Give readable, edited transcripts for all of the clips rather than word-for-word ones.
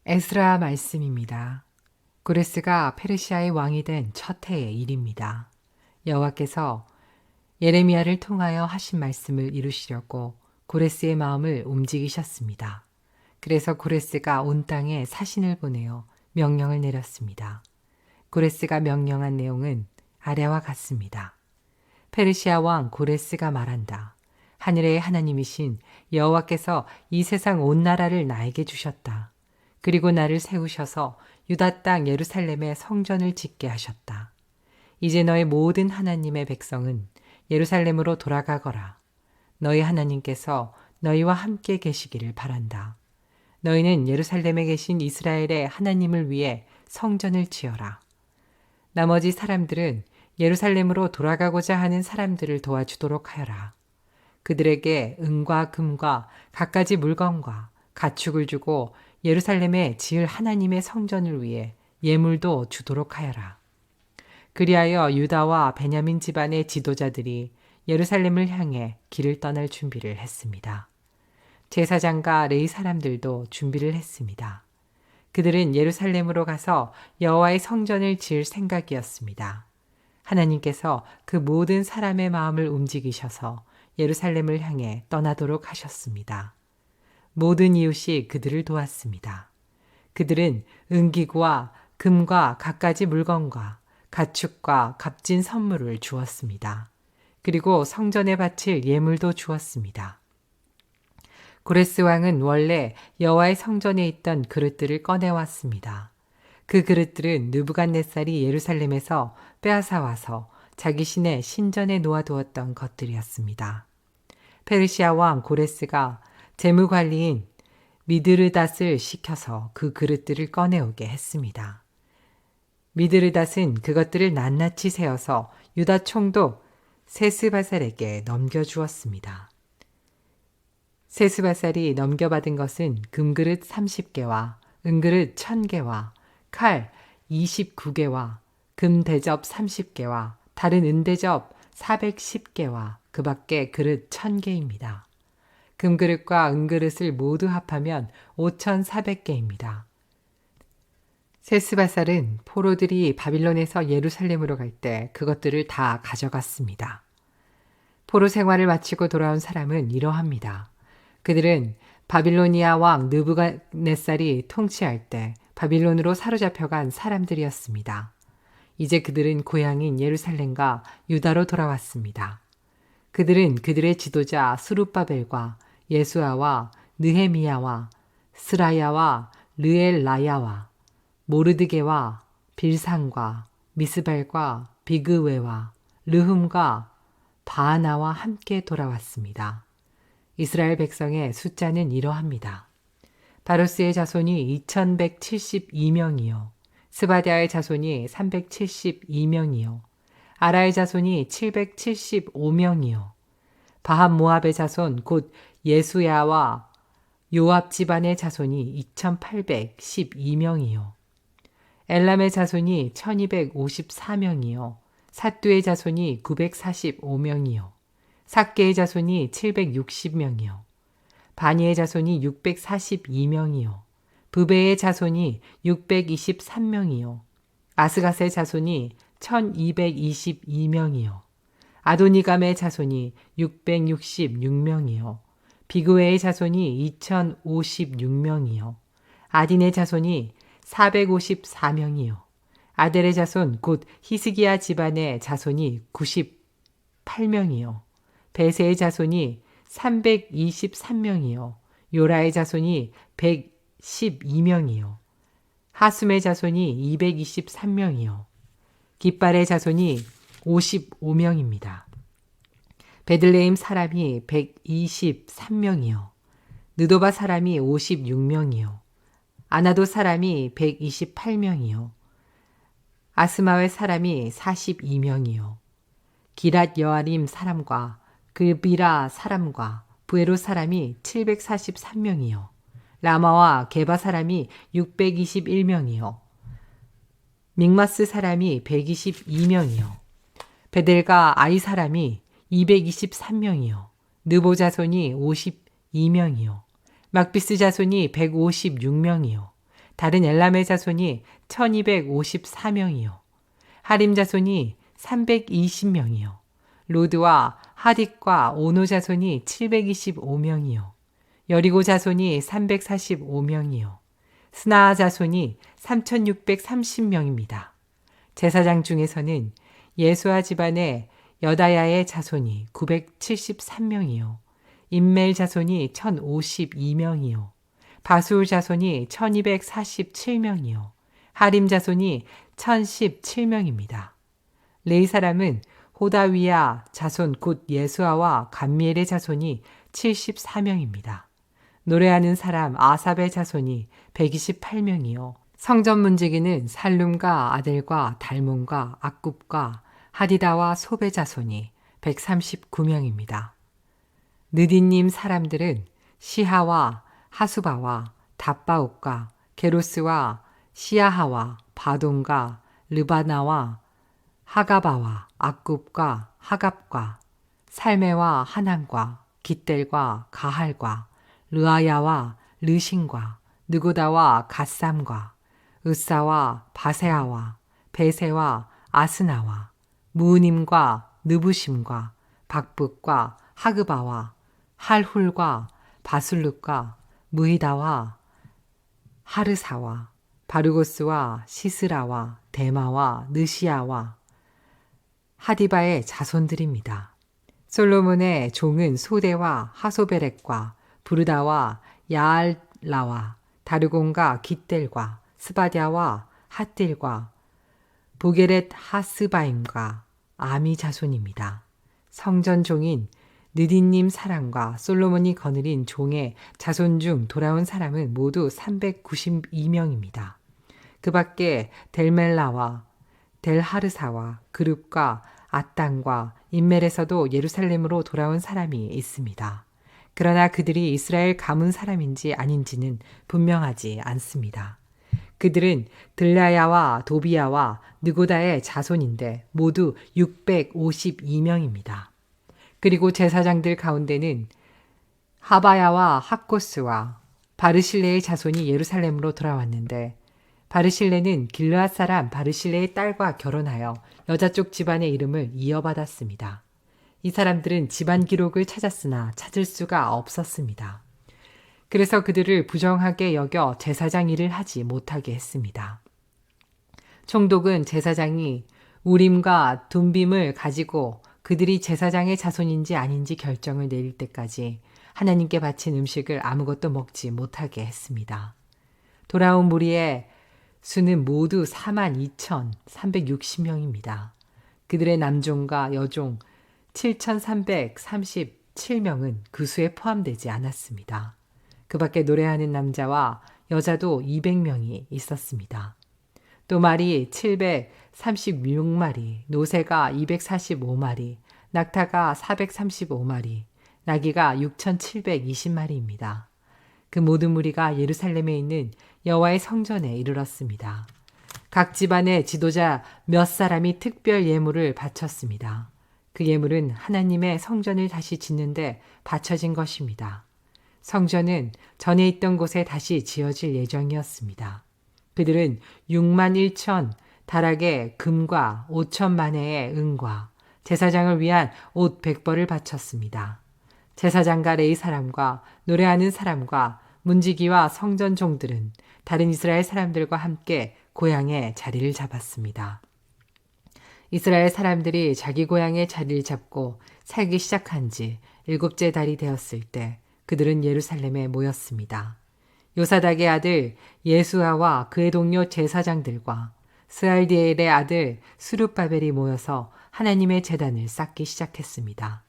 에스라 말씀입니다. 고레스가 페르시아의 왕이 된 첫 해의 일입니다. 여호와께서 예레미야를 통하여 하신 말씀을 이루시려고 고레스의 마음을 움직이셨습니다. 그래서 고레스가 온 땅에 사신을 보내어 명령을 내렸습니다. 고레스가 명령한 내용은 아래와 같습니다. 페르시아 왕 고레스가 말한다. 하늘의 하나님이신 여호와께서 이 세상 온 나라를 나에게 주셨다. 그리고 나를 세우셔서 유다 땅 예루살렘에 성전을 짓게 하셨다. 이제 너의 모든 하나님의 백성은 예루살렘으로 돌아가거라. 너희 하나님께서 너희와 함께 계시기를 바란다. 너희는 예루살렘에 계신 이스라엘의 하나님을 위해 성전을 지어라. 나머지 사람들은 예루살렘으로 돌아가고자 하는 사람들을 도와주도록 하여라. 그들에게 은과 금과 갖가지 물건과 가축을 주고 예루살렘에 지을 하나님의 성전을 위해 예물도 주도록 하여라. 그리하여 유다와 베냐민 집안의 지도자들이 예루살렘을 향해 길을 떠날 준비를 했습니다. 제사장과 레위 사람들도 준비를 했습니다. 그들은 예루살렘으로 가서 여호와의 성전을 지을 생각이었습니다. 하나님께서 그 모든 사람의 마음을 움직이셔서 예루살렘을 향해 떠나도록 하셨습니다. 모든 이웃이 그들을 도왔습니다. 그들은 은기구와 금과 갖가지 물건과 가축과 값진 선물을 주었습니다. 그리고 성전에 바칠 예물도 주었습니다. 고레스 왕은 원래 여호와의 성전에 있던 그릇들을 꺼내왔습니다. 그 그릇들은 느부갓네살이 예루살렘에서 빼앗아 와서 자기 신의 신전에 놓아두었던 것들이었습니다. 페르시아 왕 고레스가 재무관리인 미드르닷을 시켜서 그 그릇들을 꺼내오게 했습니다. 미드르닷은 그것들을 낱낱이 세어서 유다 총독 세스바살에게 넘겨주었습니다. 세스바살이 넘겨받은 것은 금그릇 30개와 은그릇 1000개와 칼 29개와 금대접 30개와 다른 은대접 410개와 그 밖에 그릇 1000개입니다. 금그릇과 은그릇을 모두 합하면 5400개입니다. 세스바살은 포로들이 바빌론에서 예루살렘으로 갈 때 그것들을 다 가져갔습니다. 포로 생활을 마치고 돌아온 사람은 이러합니다. 그들은 바빌로니아 왕 느부갓네살이 통치할 때 바빌론으로 사로잡혀간 사람들이었습니다. 이제 그들은 고향인 예루살렘과 유다로 돌아왔습니다. 그들은 그들의 지도자 스룹바벨과 예수아와 느헤미야와 스라야와 르엘라야와 모르드게와 빌산과 미스발과 비그웨와 르흠과 바하나와 함께 돌아왔습니다. 이스라엘 백성의 숫자는 이러합니다. 바루스의 자손이 2172명이요. 스바디아의 자손이 372명이요. 아라의 자손이 775명이요. 바한 모압의 자손 곧 예수야와 요압 집안의 자손이 2812명이요. 엘람의 자손이 1254명이요. 삿두의 자손이 945명이요. 삭개의 자손이 760명이요. 바니의 자손이 642명이요. 부베의 자손이 623명이요. 아스갓의 자손이 1222명이요. 아도니감의 자손이 666명이요. 비그웨의 자손이 2056명이요. 아딘의 자손이 454명이요. 아델의 자손 곧 히스기야 집안의 자손이 98명이요. 베세의 자손이 323명이요. 요라의 자손이 112명이요. 하숨의 자손이 223명이요. 깃발의 자손이 55명입니다. 베들레헴 사람이 123명이요. 느도바 사람이 56명이요. 아나도 사람이 128명이요. 아스마웨 사람이 42명이요. 기랏 여아림 사람과 그비라 사람과 부에로 사람이 743명이요. 라마와 게바 사람이 621명이요. 믹마스 사람이 122명이요. 베델과 아이 사람이 223명이요. 느보 자손이 52명이요. 막비스 자손이 156명이요. 다른 엘람의 자손이 1254명이요. 하림 자손이 320명이요. 로드와 하딕과 오노 자손이 725명이요. 여리고 자손이 345명이요. 스나아 자손이 3630명입니다. 제사장 중에서는 예수아 집안의 여다야의 자손이 973명이요. 임멜 자손이 1052명이요. 바술 자손이 1247명이요. 하림 자손이 1017명입니다. 레위 사람은 호다위야 자손 곧 예수아와 감미엘의 자손이 74명입니다. 노래하는 사람 아삽의 자손이 128명이요. 성전 문지기는 살룸과 아델과 달몬과 악굽과 하디다와 소베 자손이 139명입니다. 느디님 사람들은 시하와 하수바와 답바옥과 게로스와 시야하와 바돈과 르바나와 하가바와 악굽과 하갑과 살메와 하난과 깃델과 가할과 르아야와 르신과 느고다와 갓삼과 으사와 바세아와 베세와 아스나와 무님과 느부심과 박북과 하그바와 할훌과 바술룩과 무히다와 하르사와 바르고스와 시스라와 데마와 느시아와 하디바의 자손들입니다. 솔로몬의 종은 소대와 하소베렉과 부르다와 야알라와 다르곤과 깃델과 스바디아와 핫딜과 보게렛 하스바임과 아미 자손입니다. 성전 종인 느디님 사람과 솔로몬이 거느린 종의 자손 중 돌아온 사람은 모두 392명입니다. 그 밖에 델멜라와 델하르사와 그룹과 아땅과 인멜에서도 예루살렘으로 돌아온 사람이 있습니다. 그러나 그들이 이스라엘 가문 사람인지 아닌지는 분명하지 않습니다. 그들은 들라야와 도비야와 느고다의 자손인데 모두 652명입니다. 그리고 제사장들 가운데는 하바야와 학고스와 바르실레의 자손이 예루살렘으로 돌아왔는데 바르실레는 길르앗 사람 바르실레의 딸과 결혼하여 여자 쪽 집안의 이름을 이어받았습니다. 이 사람들은 집안 기록을 찾았으나 찾을 수가 없었습니다. 그래서 그들을 부정하게 여겨 제사장 일을 하지 못하게 했습니다. 총독은 제사장이 우림과 둠빔을 가지고 그들이 제사장의 자손인지 아닌지 결정을 내릴 때까지 하나님께 바친 음식을 아무것도 먹지 못하게 했습니다. 돌아온 무리의 수는 모두 42,360명입니다. 그들의 남종과 여종 7,337명은 그 수에 포함되지 않았습니다. 그 밖에 노래하는 남자와 여자도 200명이 있었습니다. 또 말이 736마리, 노새가 245마리, 낙타가 435마리, 나귀가 6,720마리입니다. 그 모든 무리가 예루살렘에 있는 여호와의 성전에 이르렀습니다. 각 집안의 지도자 몇 사람이 특별 예물을 바쳤습니다. 그 예물은 하나님의 성전을 다시 짓는데 바쳐진 것입니다. 성전은 전에 있던 곳에 다시 지어질 예정이었습니다. 그들은 6만 1천 다락의 금과 5천만 회의 은과 제사장을 위한 옷 100벌을 바쳤습니다. 제사장과 레위 사람과 노래하는 사람과 문지기와 성전 종들은 다른 이스라엘 사람들과 함께 고향에 자리를 잡았습니다. 이스라엘 사람들이 자기 고향에 자리를 잡고 살기 시작한 지 7째 달이 되었을 때 그들은 예루살렘에 모였습니다. 요사닥의 아들 예수아와 그의 동료 제사장들과 스알디엘의 아들 수룹바벨이 모여서 하나님의 제단을 쌓기 시작했습니다.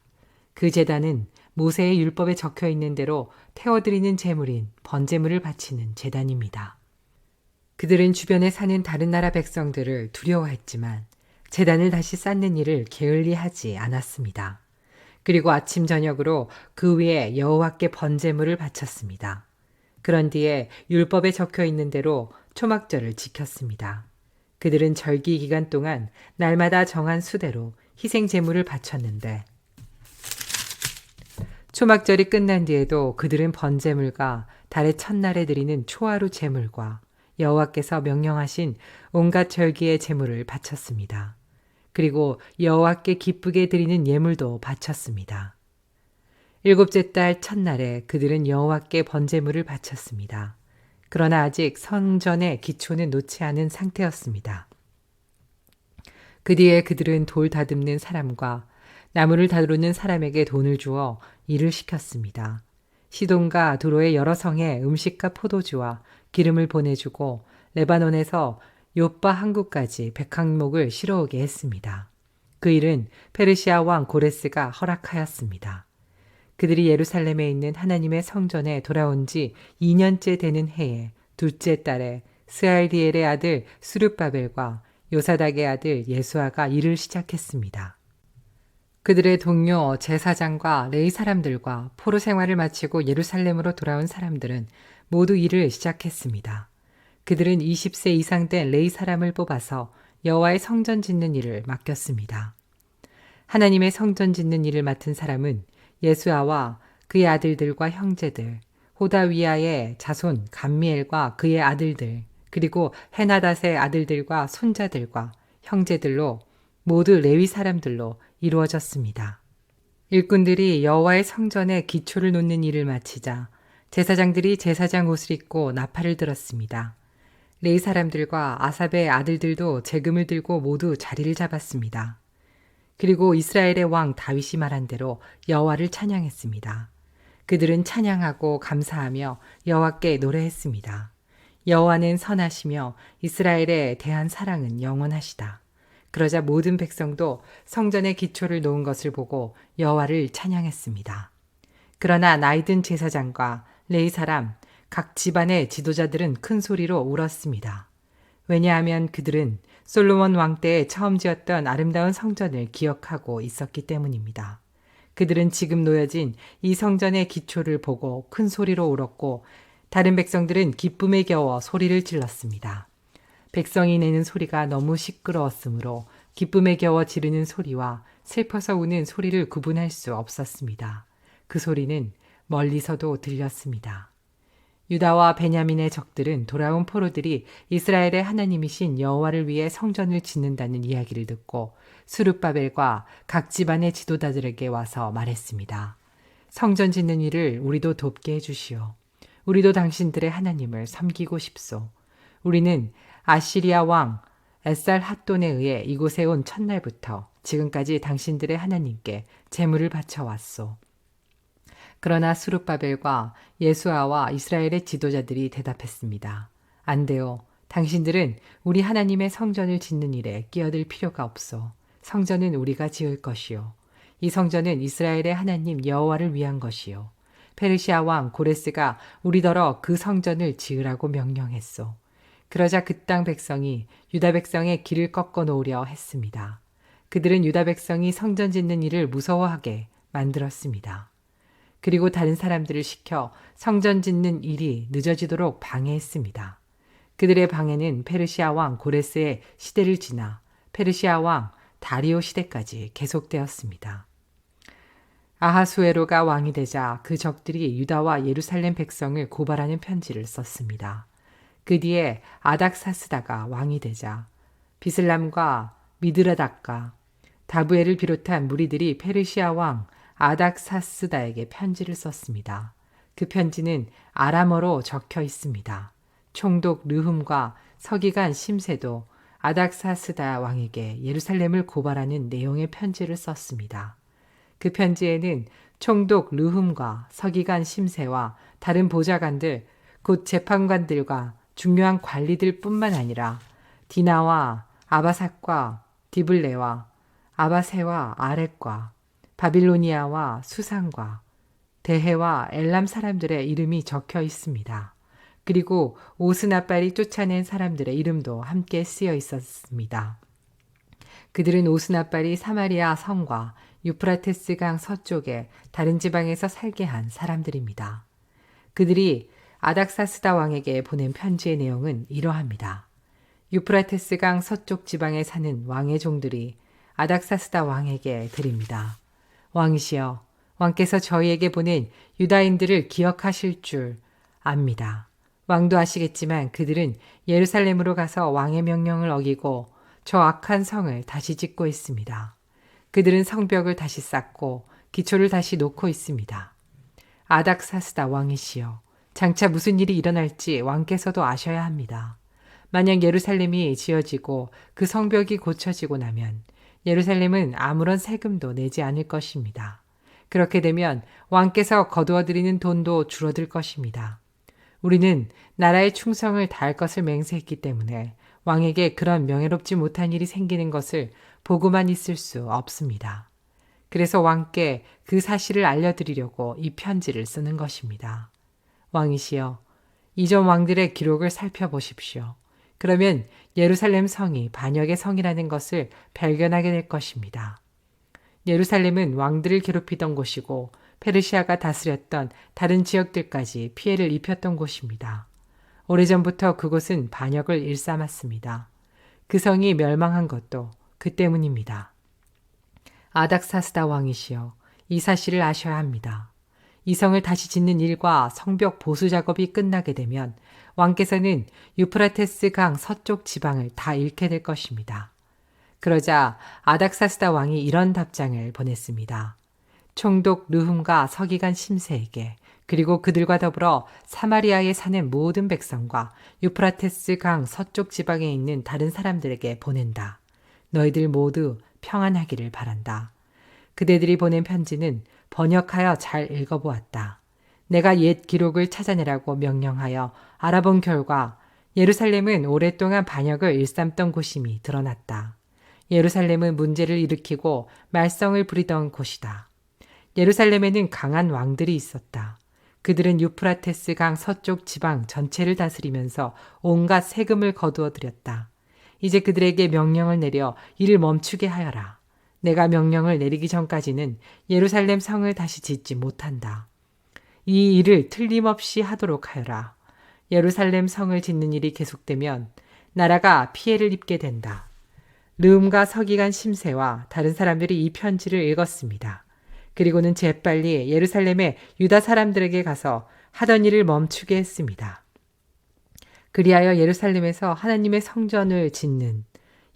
그 제단은 모세의 율법에 적혀 있는 대로 태워드리는 제물인 번제물을 바치는 제단입니다. 그들은 주변에 사는 다른 나라 백성들을 두려워했지만 제단을 다시 쌓는 일을 게을리하지 않았습니다. 그리고 아침 저녁으로 그 위에 여호와께 번제물을 바쳤습니다. 그런 뒤에 율법에 적혀 있는 대로 초막절을 지켰습니다. 그들은 절기 기간 동안 날마다 정한 수대로 희생 제물을 바쳤는데 초막절이 끝난 뒤에도 그들은 번제물과 달의 첫날에 드리는 초하루 제물과 여호와께서 명령하신 온갖 절기의 제물을 바쳤습니다. 그리고 여호와께 기쁘게 드리는 예물도 바쳤습니다. 일곱째 달 첫날에 그들은 여호와께 번제물을 바쳤습니다. 그러나 아직 성전의 기초는 놓지 않은 상태였습니다. 그 뒤에 그들은 돌 다듬는 사람과 나무를 다루는 사람에게 돈을 주어 일을 시켰습니다. 시돈과 두로의 여러 성에 음식과 포도주와 기름을 보내주고 레바논에서 욥바 항구까지 백항목을 실어오게 했습니다. 그 일은 페르시아 왕 고레스가 허락하였습니다. 그들이 예루살렘에 있는 하나님의 성전에 돌아온 지 2년째 되는 해에 둘째 달에 스알디엘의 아들 수룹바벨과 요사닥의 아들 예수아가 일을 시작했습니다. 그들의 동료 제사장과 레위 사람들과 포로 생활을 마치고 예루살렘으로 돌아온 사람들은 모두 일을 시작했습니다. 그들은 20세 이상 된 레위 사람을 뽑아서 여호와의 성전 짓는 일을 맡겼습니다. 하나님의 성전 짓는 일을 맡은 사람은 예수아와 그의 아들들과 형제들, 호다위아의 자손 감미엘과 그의 아들들, 그리고 헤나닷의 아들들과 손자들과 형제들로 모두 레위 사람들로 이루어졌습니다. 일꾼들이 여호와의 성전에 기초를 놓는 일을 마치자 제사장들이 제사장 옷을 입고 나팔을 들었습니다. 레위 사람들과 아삽의 아들들도 재금을 들고 모두 자리를 잡았습니다. 그리고 이스라엘의 왕 다윗이 말한 대로 여호와를 찬양했습니다. 그들은 찬양하고 감사하며 여호와께 노래했습니다. 여호와는 선하시며 이스라엘에 대한 사랑은 영원하시다. 그러자 모든 백성도 성전의 기초를 놓은 것을 보고 여호와를 찬양했습니다. 그러나 나이든 제사장과 레위 사람, 각 집안의 지도자들은 큰 소리로 울었습니다. 왜냐하면 그들은 솔로몬 왕 때에 처음 지었던 아름다운 성전을 기억하고 있었기 때문입니다. 그들은 지금 놓여진 이 성전의 기초를 보고 큰 소리로 울었고 다른 백성들은 기쁨에 겨워 소리를 질렀습니다. 백성이 내는 소리가 너무 시끄러웠으므로 기쁨에 겨워 지르는 소리와 슬퍼서 우는 소리를 구분할 수 없었습니다. 그 소리는 멀리서도 들렸습니다. 유다와 베냐민의 적들은 돌아온 포로들이 이스라엘의 하나님이신 여호와를 위해 성전을 짓는다는 이야기를 듣고 수룹바벨과 각 집안의 지도자들에게 와서 말했습니다. 성전 짓는 일을 우리도 돕게 해주시오. 우리도 당신들의 하나님을 섬기고 싶소. 우리는 아시리아 왕 에살핫돈에 의해 이곳에 온 첫날부터 지금까지 당신들의 하나님께 제물을 바쳐왔소. 그러나 수룹바벨과 예수아와 이스라엘의 지도자들이 대답했습니다. 안 돼요. 당신들은 우리 하나님의 성전을 짓는 일에 끼어들 필요가 없소. 성전은 우리가 지을 것이요. 이 성전은 이스라엘의 하나님 여호와를 위한 것이요. 페르시아 왕 고레스가 우리더러 그 성전을 지으라고 명령했소. 그러자 그 땅 백성이 유다 백성의 길을 꺾어 놓으려 했습니다. 그들은 유다 백성이 성전 짓는 일을 무서워하게 만들었습니다. 그리고 다른 사람들을 시켜 성전 짓는 일이 늦어지도록 방해했습니다. 그들의 방해는 페르시아 왕 고레스의 시대를 지나 페르시아 왕 다리오 시대까지 계속되었습니다. 아하수에로가 왕이 되자 그 적들이 유다와 예루살렘 백성을 고발하는 편지를 썼습니다. 그 뒤에 아닥사스다가 왕이 되자 비슬람과 미드라닥과 다부엘을 비롯한 무리들이 페르시아 왕 아닥사스다에게 편지를 썼습니다. 그 편지는 아람어로 적혀 있습니다. 총독 르흠과 서기관 심세도 아닥사스다 왕에게 예루살렘을 고발하는 내용의 편지를 썼습니다. 그 편지에는 총독 르흠과 서기관 심세와 다른 보좌관들, 곧 재판관들과 중요한 관리들 뿐만 아니라 디나와 아바삭과 디블레와 아바세와 아렉과 바빌로니아와 수상과 대해와 엘람 사람들의 이름이 적혀 있습니다. 그리고 오스나빨이 쫓아낸 사람들의 이름도 함께 쓰여 있었습니다. 그들은 오스나빨이 사마리아 성과 유프라테스 강 서쪽에 다른 지방에서 살게 한 사람들입니다. 그들이 아닥사스다 왕에게 보낸 편지의 내용은 이러합니다. 유프라테스 강 서쪽 지방에 사는 왕의 종들이 아닥사스다 왕에게 드립니다. 왕이시여, 왕께서 저희에게 보낸 유다인들을 기억하실 줄 압니다. 왕도 아시겠지만 그들은 예루살렘으로 가서 왕의 명령을 어기고 저 악한 성을 다시 짓고 있습니다. 그들은 성벽을 다시 쌓고 기초를 다시 놓고 있습니다. 아닥사스다 왕이시여, 장차 무슨 일이 일어날지 왕께서도 아셔야 합니다. 만약 예루살렘이 지어지고 그 성벽이 고쳐지고 나면 예루살렘은 아무런 세금도 내지 않을 것입니다. 그렇게 되면 왕께서 거두어들이는 돈도 줄어들 것입니다. 우리는 나라의 충성을 다할 것을 맹세했기 때문에 왕에게 그런 명예롭지 못한 일이 생기는 것을 보고만 있을 수 없습니다. 그래서 왕께 그 사실을 알려드리려고 이 편지를 쓰는 것입니다. 왕이시여, 이전 왕들의 기록을 살펴보십시오. 그러면 예루살렘 성이 반역의 성이라는 것을 발견하게 될 것입니다. 예루살렘은 왕들을 괴롭히던 곳이고 페르시아가 다스렸던 다른 지역들까지 피해를 입혔던 곳입니다. 오래전부터 그곳은 반역을 일삼았습니다. 그 성이 멸망한 것도 그 때문입니다. 아닥사스다 왕이시여, 이 사실을 아셔야 합니다. 이 성을 다시 짓는 일과 성벽 보수 작업이 끝나게 되면 왕께서는 유프라테스 강 서쪽 지방을 다 잃게 될 것입니다. 그러자 아닥사스다 왕이 이런 답장을 보냈습니다. 총독 르훔과 서기관 심세에게, 그리고 그들과 더불어 사마리아에 사는 모든 백성과 유프라테스 강 서쪽 지방에 있는 다른 사람들에게 보낸다. 너희들 모두 평안하기를 바란다. 그대들이 보낸 편지는 번역하여 잘 읽어보았다. 내가 옛 기록을 찾아내라고 명령하여 알아본 결과 예루살렘은 오랫동안 반역을 일삼던 곳임이 드러났다. 예루살렘은 문제를 일으키고 말썽을 부리던 곳이다. 예루살렘에는 강한 왕들이 있었다. 그들은 유프라테스 강 서쪽 지방 전체를 다스리면서 온갖 세금을 거두어 들였다. 이제 그들에게 명령을 내려 이를 멈추게 하여라. 내가 명령을 내리기 전까지는 예루살렘 성을 다시 짓지 못한다. 이 일을 틀림없이 하도록 하여라. 예루살렘 성을 짓는 일이 계속되면 나라가 피해를 입게 된다. 르움과 서기관 심세와 다른 사람들이 이 편지를 읽었습니다. 그리고는 재빨리 예루살렘의 유다 사람들에게 가서 하던 일을 멈추게 했습니다. 그리하여 예루살렘에서 하나님의 성전을 짓는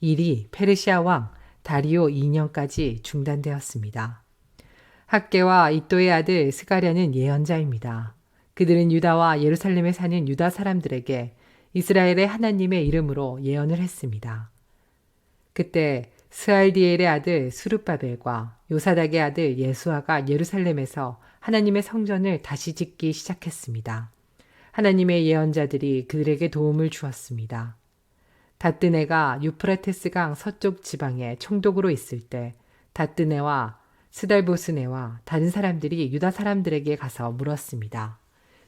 일이 페르시아 왕 다리오 2년까지 중단되었습니다. 학개와 이또의 아들 스가랴는 예언자입니다. 그들은 유다와 예루살렘에 사는 유다 사람들에게 이스라엘의 하나님의 이름으로 예언을 했습니다. 그때 스알디엘의 아들 수르바벨과 요사닥의 아들 예수아가 예루살렘에서 하나님의 성전을 다시 짓기 시작했습니다. 하나님의 예언자들이 그들에게 도움을 주었습니다. 다뜨네가 유프라테스 강 서쪽 지방에 총독으로 있을 때 다뜨네와 스달보스네와 다른 사람들이 유다 사람들에게 가서 물었습니다.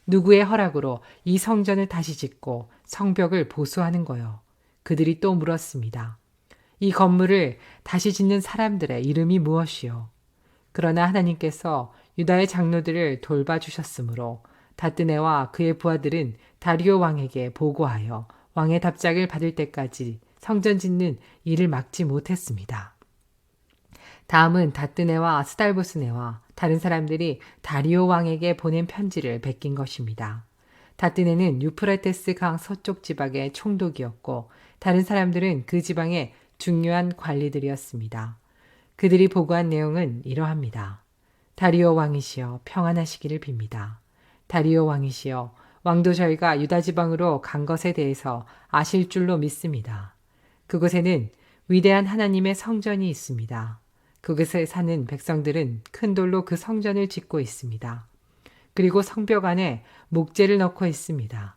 누구의 허락으로 이 성전을 다시 짓고 성벽을 보수하는 거요? 그들이 또 물었습니다. 이 건물을 다시 짓는 사람들의 이름이 무엇이요? 그러나 하나님께서 유다의 장로들을 돌봐주셨으므로 다뜨네와 그의 부하들은 다리오 왕에게 보고하여 왕의 답장을 받을 때까지 성전 짓는 일을 막지 못했습니다. 다음은 다뜨네와 스달보스네와 다른 사람들이 다리오 왕에게 보낸 편지를 베낀 것입니다. 다뜨네는 유프라테스 강 서쪽 지방의 총독이었고 다른 사람들은 그 지방의 중요한 관리들이었습니다. 그들이 보고한 내용은 이러합니다. 다리오 왕이시여 평안하시기를 빕니다. 다리오 왕이시여 왕도 저희가 유다 지방으로 간 것에 대해서 아실 줄로 믿습니다. 그곳에는 위대한 하나님의 성전이 있습니다. 그곳에 사는 백성들은 큰 돌로 그 성전을 짓고 있습니다. 그리고 성벽 안에 목재를 넣고 있습니다.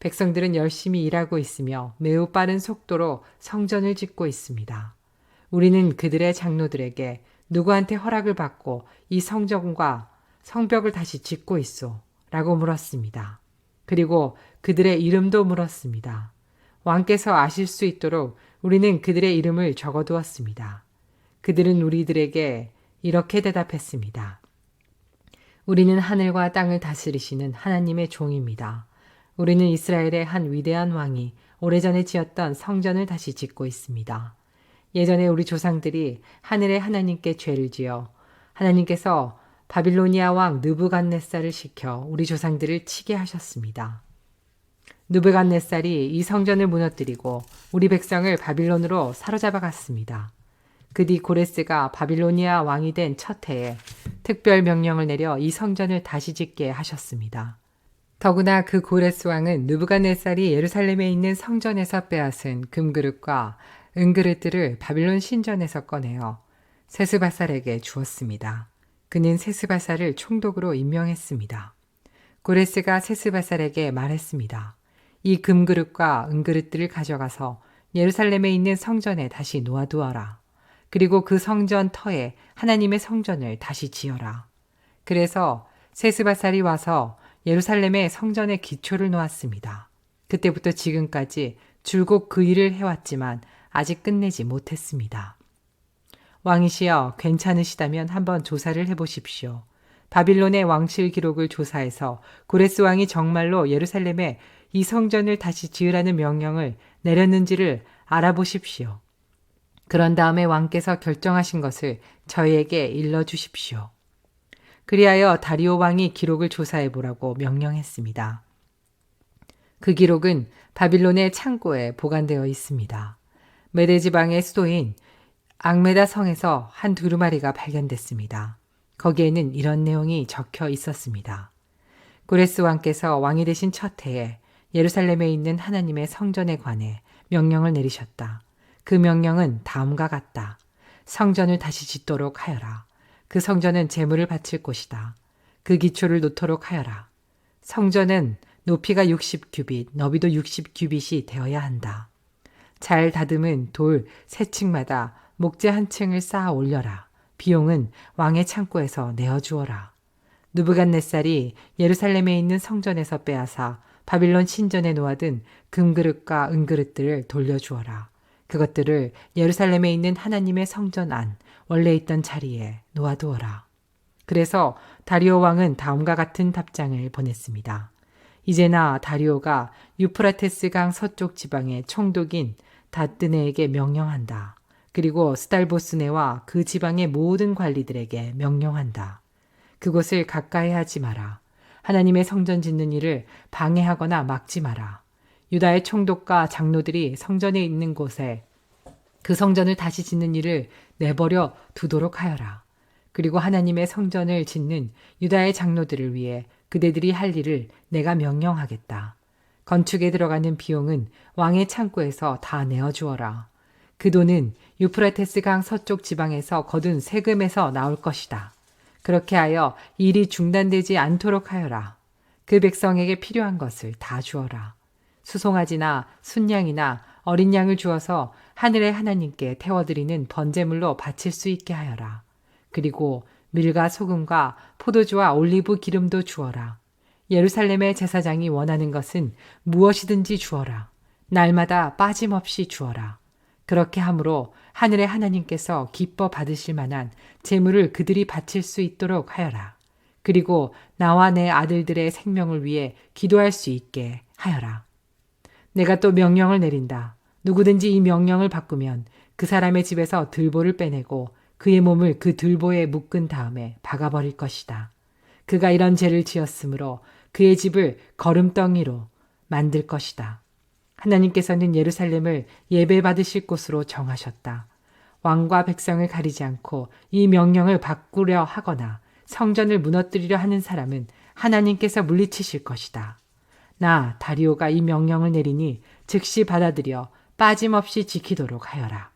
백성들은 열심히 일하고 있으며 매우 빠른 속도로 성전을 짓고 있습니다. 우리는 그들의 장로들에게 누구한테 허락을 받고 이 성전과 성벽을 다시 짓고 있소? 라고 물었습니다. 그리고 그들의 이름도 물었습니다. 왕께서 아실 수 있도록 우리는 그들의 이름을 적어두었습니다. 그들은 우리들에게 이렇게 대답했습니다. 우리는 하늘과 땅을 다스리시는 하나님의 종입니다. 우리는 이스라엘의 한 위대한 왕이 오래전에 지었던 성전을 다시 짓고 있습니다. 예전에 우리 조상들이 하늘의 하나님께 죄를 지어 하나님께서 바빌로니아 왕 느부갓네살을 시켜 우리 조상들을 치게 하셨습니다. 느부갓네살이 이 성전을 무너뜨리고 우리 백성을 바빌론으로 사로잡아 갔습니다. 그 뒤 고레스가 바빌로니아 왕이 된 첫 해에 특별 명령을 내려 이 성전을 다시 짓게 하셨습니다. 더구나 그 고레스 왕은 느부갓네살이 예루살렘에 있는 성전에서 빼앗은 금그릇과 은그릇들을 바빌론 신전에서 꺼내어 세스바살에게 주었습니다. 그는 세스바살을 총독으로 임명했습니다. 고레스가 세스바살에게 말했습니다. 이 금그릇과 은그릇들을 가져가서 예루살렘에 있는 성전에 다시 놓아두어라. 그리고 그 성전 터에 하나님의 성전을 다시 지어라. 그래서 세스바살이 와서 예루살렘의 성전의 기초를 놓았습니다. 그때부터 지금까지 줄곧 그 일을 해왔지만 아직 끝내지 못했습니다. 왕이시여, 괜찮으시다면 한번 조사를 해보십시오. 바빌론의 왕실 기록을 조사해서 고레스 왕이 정말로 예루살렘에 이 성전을 다시 지으라는 명령을 내렸는지를 알아보십시오. 그런 다음에 왕께서 결정하신 것을 저희에게 일러주십시오. 그리하여 다리오 왕이 기록을 조사해 보라고 명령했습니다. 그 기록은 바빌론의 창고에 보관되어 있습니다. 메데 지방의 수도인 앙메다 성에서 한 두루마리가 발견됐습니다. 거기에는 이런 내용이 적혀 있었습니다. 고레스 왕께서 왕이 되신 첫 해에 예루살렘에 있는 하나님의 성전에 관해 명령을 내리셨다. 그 명령은 다음과 같다. 성전을 다시 짓도록 하여라. 그 성전은 제물을 바칠 곳이다. 그 기초를 놓도록 하여라. 성전은 높이가 60규빗, 너비도 60규빗이 되어야 한다. 잘 다듬은 돌 세 층마다 목재 한 층을 쌓아 올려라. 비용은 왕의 창고에서 내어주어라. 느부갓네살이 예루살렘에 있는 성전에서 빼앗아 바빌론 신전에 놓아둔 금그릇과 은그릇들을 돌려주어라. 그것들을 예루살렘에 있는 하나님의 성전 안 원래 있던 자리에 놓아두어라. 그래서 다리오 왕은 다음과 같은 답장을 보냈습니다. 이제나 다리오가 유프라테스 강 서쪽 지방의 총독인 다뜨네에게 명령한다. 그리고 스달보스네와 그 지방의 모든 관리들에게 명령한다. 그곳을 가까이 하지 마라. 하나님의 성전 짓는 일을 방해하거나 막지 마라. 유다의 총독과 장로들이 성전에 있는 곳에 그 성전을 다시 짓는 일을 내버려 두도록 하여라. 그리고 하나님의 성전을 짓는 유다의 장로들을 위해 그대들이 할 일을 내가 명령하겠다. 건축에 들어가는 비용은 왕의 창고에서 다 내어주어라. 그 돈은 유프라테스 강 서쪽 지방에서 거둔 세금에서 나올 것이다. 그렇게 하여 일이 중단되지 않도록 하여라. 그 백성에게 필요한 것을 다 주어라. 수송아지나 순양이나 어린 양을 주어서 하늘의 하나님께 태워드리는 번제물로 바칠 수 있게 하여라. 그리고 밀과 소금과 포도주와 올리브 기름도 주어라. 예루살렘의 제사장이 원하는 것은 무엇이든지 주어라. 날마다 빠짐없이 주어라. 그렇게 함으로 하늘의 하나님께서 기뻐 받으실 만한 제물을 그들이 바칠 수 있도록 하여라. 그리고 나와 내 아들들의 생명을 위해 기도할 수 있게 하여라. 내가 또 명령을 내린다. 누구든지 이 명령을 바꾸면 그 사람의 집에서 들보를 빼내고 그의 몸을 그 들보에 묶은 다음에 박아버릴 것이다. 그가 이런 죄를 지었으므로 그의 집을 거름덩이로 만들 것이다. 하나님께서는 예루살렘을 예배받으실 곳으로 정하셨다. 왕과 백성을 가리지 않고 이 명령을 바꾸려 하거나 성전을 무너뜨리려 하는 사람은 하나님께서 물리치실 것이다. 나 다리오가 이 명령을 내리니 즉시 받아들여 빠짐없이 지키도록 하여라.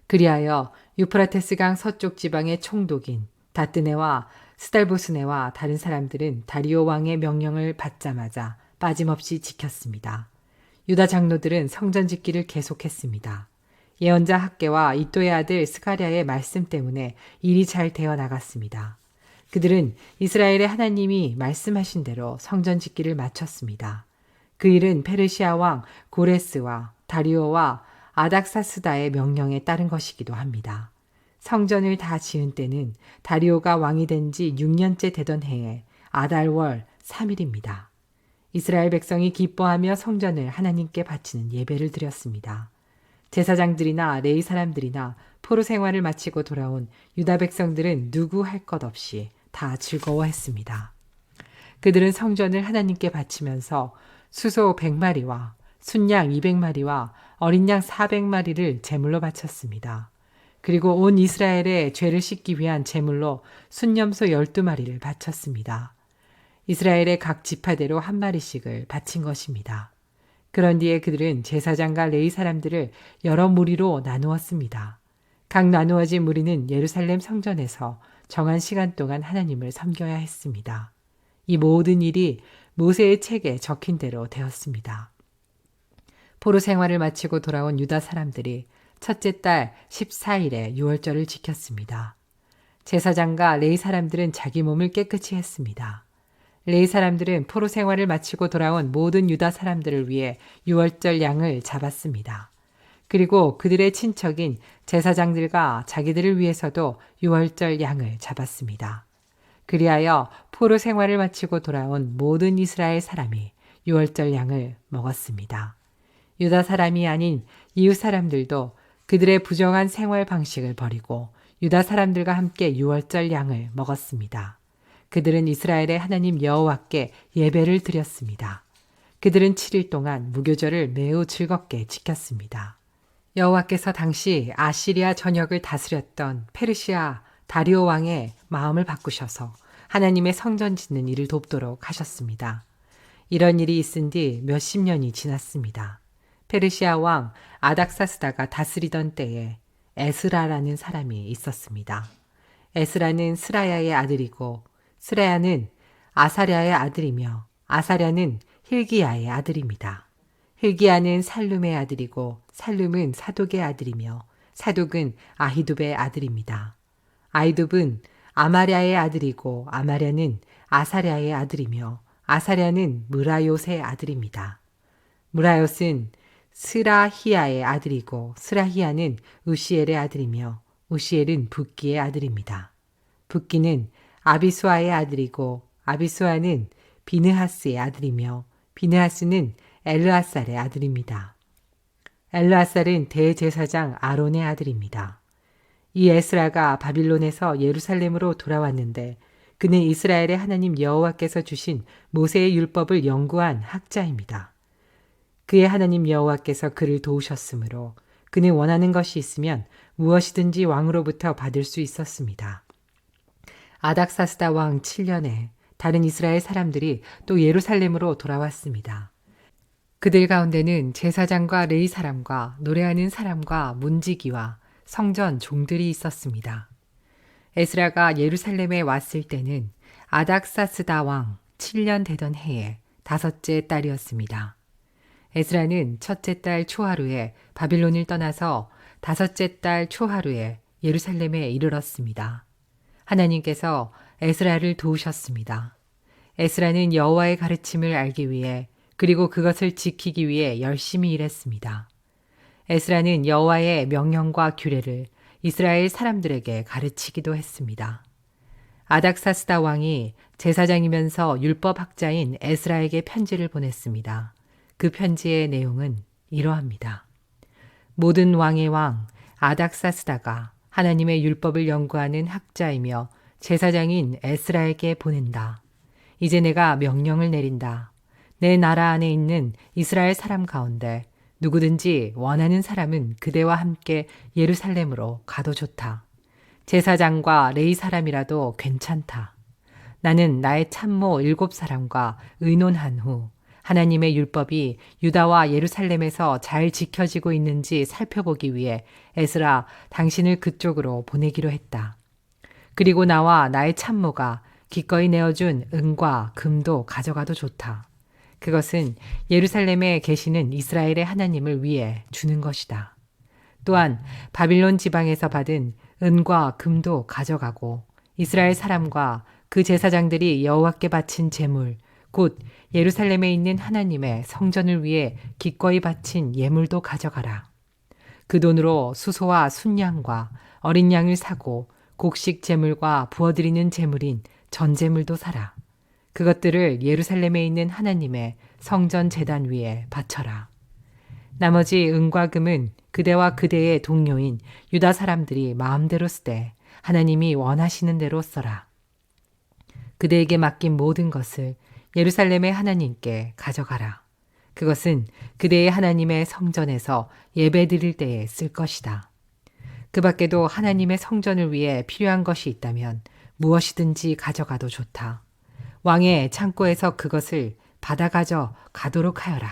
그리하여 유프라테스 강 서쪽 지방의 총독인 다뜨네와 스달보스네와 다른 사람들은 다리오 왕의 명령을 받자마자 빠짐없이 지켰습니다. 유다 장로들은 성전 짓기를 계속했습니다. 예언자 학개와 이또의 아들 스가랴의 말씀 때문에 일이 잘 되어 나갔습니다. 그들은 이스라엘의 하나님이 말씀하신 대로 성전 짓기를 마쳤습니다. 그 일은 페르시아 왕 고레스와 다리오와 아닥사스다의 명령에 따른 것이기도 합니다. 성전을 다 지은 때는 다리오가 왕이 된 지 6년째 되던 해에 아달월 3일입니다. 이스라엘 백성이 기뻐하며 성전을 하나님께 바치는 예배를 드렸습니다. 제사장들이나 레위 사람들이나 포로 생활을 마치고 돌아온 유다 백성들은 누구 할 것 없이 다 즐거워했습니다. 그들은 성전을 하나님께 바치면서 수소 100마리와 순양 200마리와 어린 양 400마리를 제물로 바쳤습니다. 그리고 온 이스라엘의 죄를 씻기 위한 제물로 순염소 12마리를 바쳤습니다. 이스라엘의 각 지파대로 한 마리씩을 바친 것입니다. 그런 뒤에 그들은 제사장과 레위 사람들을 여러 무리로 나누었습니다. 각 나누어진 무리는 예루살렘 성전에서 정한 시간 동안 하나님을 섬겨야 했습니다. 이 모든 일이 모세의 책에 적힌 대로 되었습니다. 포로 생활을 마치고 돌아온 유다 사람들이 첫째 달 14일에 유월절을 지켰습니다. 제사장과 레위 사람들은 자기 몸을 깨끗이 했습니다. 레위 사람들은 포로 생활을 마치고 돌아온 모든 유다 사람들을 위해 유월절 양을 잡았습니다. 그리고 그들의 친척인 제사장들과 자기들을 위해서도 유월절 양을 잡았습니다. 그리하여 포로 생활을 마치고 돌아온 모든 이스라엘 사람이 유월절 양을 먹었습니다. 유다 사람이 아닌 이웃 사람들도 그들의 부정한 생활 방식을 버리고 유다 사람들과 함께 유월절 양을 먹었습니다. 그들은 이스라엘의 하나님 여호와께 예배를 드렸습니다. 그들은 7일 동안 무교절을 매우 즐겁게 지켰습니다. 여호와께서 당시 아시리아 전역을 다스렸던 페르시아 다리오 왕의 마음을 바꾸셔서 하나님의 성전 짓는 일을 돕도록 하셨습니다. 이런 일이 있은 뒤 몇십 년이 지났습니다. 페르시아 왕 아닥사스다가 다스리던 때에 에스라라는 사람이 있었습니다. 에스라는 스라야의 아들이고 스라야는 아사랴의 아들이며 아사랴는 hil기야의 아들입니다. hil기야는 살룸의 아들이고 살룸은 사독의 아들이며 사독은 아히둡의 아들입니다. 아히둡은 아마랴의 아들이고 아마랴는 아사랴의 아들이며 아사랴는 무라요스의 아들입니다. 무라요스는 스라히야의 아들이고 스라히야는 우시엘의 아들이며 우시엘은 붓기의 아들입니다. 붓기는 아비수아의 아들이고 아비수아는 비느하스의 아들이며 비느하스는 엘르아살의 아들입니다. 엘르아살은 대제사장 아론의 아들입니다. 이 에스라가 바빌론에서 예루살렘으로 돌아왔는데 그는 이스라엘의 하나님 여호와께서 주신 모세의 율법을 연구한 학자입니다. 그의 하나님 여호와께서 그를 도우셨으므로 그는 원하는 것이 있으면 무엇이든지 왕으로부터 받을 수 있었습니다. 아닥사스다 왕 7년에 다른 이스라엘 사람들이 또 예루살렘으로 돌아왔습니다. 그들 가운데는 제사장과 레위 사람과 노래하는 사람과 문지기와 성전 종들이 있었습니다. 에스라가 예루살렘에 왔을 때는 아닥사스다 왕 7년 되던 해에 5째 달이었습니다. 에스라는 첫째 달 초하루에 바빌론을 떠나서 5째 달 초하루에 예루살렘에 이르렀습니다. 하나님께서 에스라를 도우셨습니다. 에스라는 여호와의 가르침을 알기 위해 그리고 그것을 지키기 위해 열심히 일했습니다. 에스라는 여호와의 명령과 규례를 이스라엘 사람들에게 가르치기도 했습니다. 아닥사스다 왕이 제사장이면서 율법학자인 에스라에게 편지를 보냈습니다. 그 편지의 내용은 이러합니다. 모든 왕의 왕 아닥사스다가 하나님의 율법을 연구하는 학자이며 제사장인 에스라에게 보낸다. 이제 내가 명령을 내린다. 내 나라 안에 있는 이스라엘 사람 가운데 누구든지 원하는 사람은 그대와 함께 예루살렘으로 가도 좋다. 제사장과 레위 사람이라도 괜찮다. 나는 나의 참모 7사람과 의논한 후 하나님의 율법이 유다와 예루살렘에서 잘 지켜지고 있는지 살펴보기 위해 에스라 당신을 그쪽으로 보내기로 했다. 그리고 나와 나의 참모가 기꺼이 내어준 은과 금도 가져가도 좋다. 그것은 예루살렘에 계시는 이스라엘의 하나님을 위해 주는 것이다. 또한 바빌론 지방에서 받은 은과 금도 가져가고 이스라엘 사람과 그 제사장들이 여호와께 바친 제물, 곧 예루살렘에 있는 하나님의 성전을 위해 기꺼이 바친 예물도 가져가라. 그 돈으로 수소와 순양과 어린 양을 사고 곡식 제물과 부어드리는 제물인 전제물도 사라. 그것들을 예루살렘에 있는 하나님의 성전 제단 위에 바쳐라. 나머지 은과 금은 그대와 그대의 동료인 유다 사람들이 마음대로 쓰되 하나님이 원하시는 대로 써라. 그대에게 맡긴 모든 것을 예루살렘의 하나님께 가져가라. 그것은 그대의 하나님의 성전에서 예배드릴 때에 쓸 것이다. 그 밖에도 하나님의 성전을 위해 필요한 것이 있다면 무엇이든지 가져가도 좋다. 왕의 창고에서 그것을 받아가져 가도록 하여라.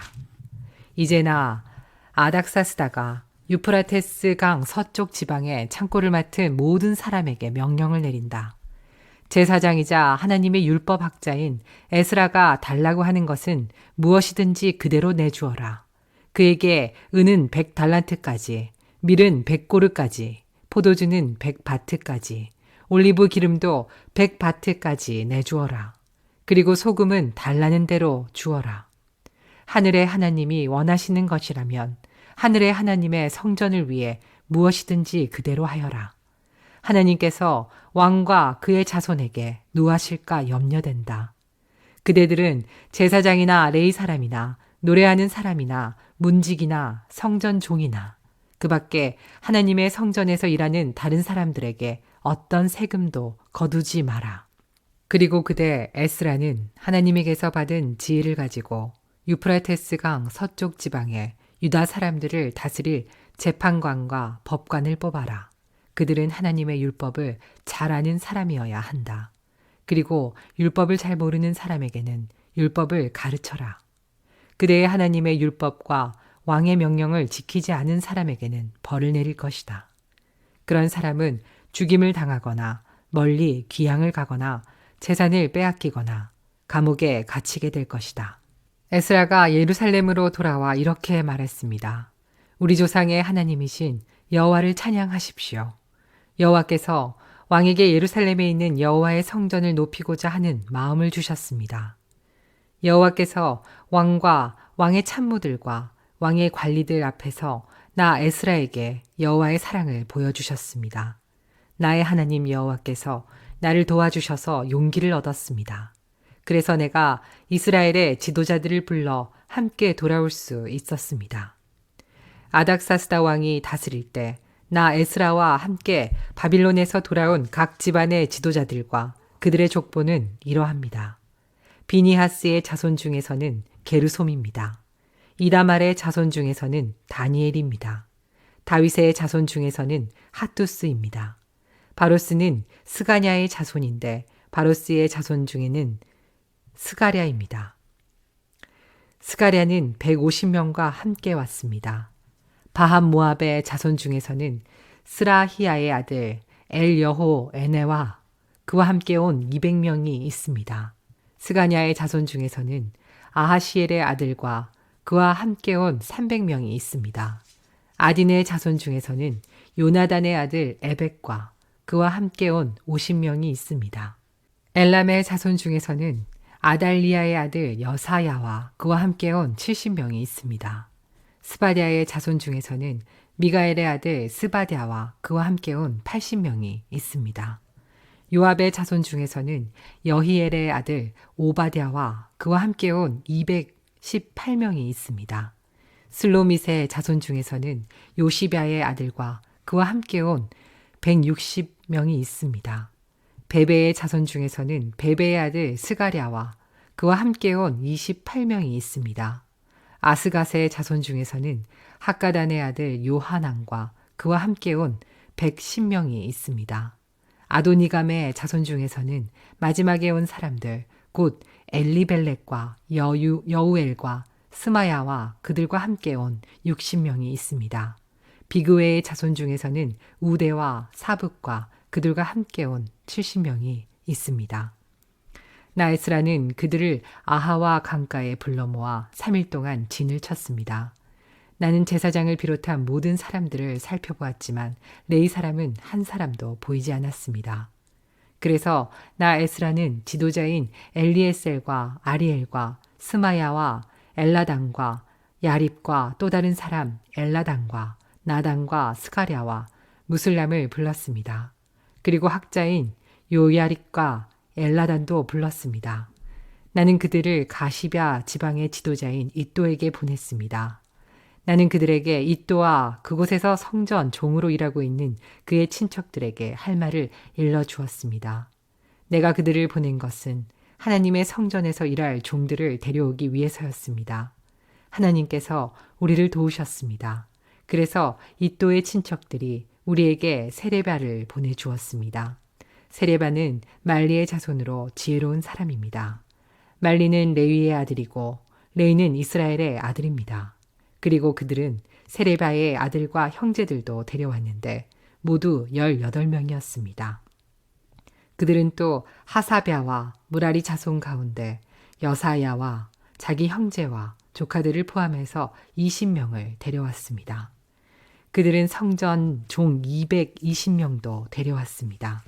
이제나 아닥사스다가 유프라테스 강 서쪽 지방의 창고를 맡은 모든 사람에게 명령을 내린다. 제사장이자 하나님의 율법 학자인 에스라가 달라고 하는 것은 무엇이든지 그대로 내주어라. 그에게 은은 100달란트까지, 밀은 100고르까지, 포도주는 100바트까지, 올리브 기름도 100바트까지 내주어라. 그리고 소금은 달라는 대로 주어라. 하늘의 하나님이 원하시는 것이라면 하늘의 하나님의 성전을 위해 무엇이든지 그대로 하여라. 하나님께서 왕과 그의 자손에게 누하실까 염려된다. 그대들은 제사장이나 레위 사람이나 노래하는 사람이나 문직이나 성전 종이나 그 밖에 하나님의 성전에서 일하는 다른 사람들에게 어떤 세금도 거두지 마라. 그리고 그대 에스라는 하나님에게서 받은 지혜를 가지고 유프라테스 강 서쪽 지방에 유다 사람들을 다스릴 재판관과 법관을 뽑아라. 그들은 하나님의 율법을 잘 아는 사람이어야 한다. 그리고 율법을 잘 모르는 사람에게는 율법을 가르쳐라. 그대의 하나님의 율법과 왕의 명령을 지키지 않은 사람에게는 벌을 내릴 것이다. 그런 사람은 죽임을 당하거나 멀리 귀양을 가거나 재산을 빼앗기거나 감옥에 갇히게 될 것이다. 에스라가 예루살렘으로 돌아와 이렇게 말했습니다. 우리 조상의 하나님이신 여호와를 찬양하십시오. 여호와께서 왕에게 예루살렘에 있는 여호와의 성전을 높이고자 하는 마음을 주셨습니다. 여호와께서 왕과 왕의 참모들과 왕의 관리들 앞에서 나 에스라에게 여호와의 사랑을 보여주셨습니다. 나의 하나님 여호와께서 나를 도와주셔서 용기를 얻었습니다. 그래서 내가 이스라엘의 지도자들을 불러 함께 돌아올 수 있었습니다. 아닥사스다 왕이 다스릴 때 나 에스라와 함께 바빌론에서 돌아온 각 집안의 지도자들과 그들의 족보는 이러합니다. 비니하스의 자손 중에서는 게르솜입니다. 이다말의 자손 중에서는 다니엘입니다. 다윗의 자손 중에서는 핫두스입니다. 바로스는 스가냐의 자손인데 바로스의 자손 중에는 스가랴입니다. 스가랴는 150명과 함께 왔습니다. 바함 모압의 자손 중에서는 스라히야의 아들 엘여호 에네와 그와 함께 온 200명이 있습니다. 스가냐의 자손 중에서는 아하시엘의 아들과 그와 함께 온 300명이 있습니다. 아딘의 자손 중에서는 요나단의 아들 에벡과 그와 함께 온 50명이 있습니다. 엘람의 자손 중에서는 아달리아의 아들 여사야와 그와 함께 온 70명이 있습니다. 스바디아의 자손 중에서는 미가엘의 아들 스바디아와 그와 함께 온 80명이 있습니다. 요압의 자손 중에서는 여히엘의 아들 오바댜와 그와 함께 온 218명이 있습니다. 슬로밋의 자손 중에서는 요시랴의 아들과 그와 함께 온 160명이 있습니다. 베베의 자손 중에서는 베베의 아들 스가랴와 그와 함께 온 28명이 있습니다. 아스가세의 자손 중에서는 학가단의 아들 요하난과 그와 함께 온 110명이 있습니다. 아도니감의 자손 중에서는 마지막에 온 사람들 곧 엘리벨렉과 여우엘과 스마야와 그들과 함께 온 60명이 있습니다. 비그웨의 자손 중에서는 우데와 사붓과 그들과 함께 온 70명이 있습니다. 나에스라는 그들을 아하와 강가에 불러 모아 3일 동안 진을 쳤습니다. 나는 제사장을 비롯한 모든 사람들을 살펴보았지만 레위 사람은 한 사람도 보이지 않았습니다. 그래서 나에스라는 지도자인 엘리에셀과 아리엘과 스마야와 엘라단과 야립과 또 다른 사람 엘라단과 나단과 스가랴와 무슬람을 불렀습니다. 그리고 학자인 요야립과 엘라단도 불렀습니다. 나는 그들을 가시랴 지방의 지도자인 이또에게 보냈습니다. 나는 그들에게 이또와 그곳에서 성전 종으로 일하고 있는 그의 친척들에게 할 말을 일러주었습니다. 내가 그들을 보낸 것은 하나님의 성전에서 일할 종들을 데려오기 위해서였습니다. 하나님께서 우리를 도우셨습니다. 그래서 이또의 친척들이 우리에게 세레바를 보내주었습니다. 세레바는 말리의 자손으로 지혜로운 사람입니다. 말리는 레위의 아들이고 레위는 이스라엘의 아들입니다. 그리고 그들은 세레바의 아들과 형제들도 데려왔는데 모두 18명이었습니다. 그들은 또 하사랴와 무라리 자손 가운데 여사야와 자기 형제와 조카들을 포함해서 20명을 데려왔습니다. 그들은 성전 종 220명도 데려왔습니다.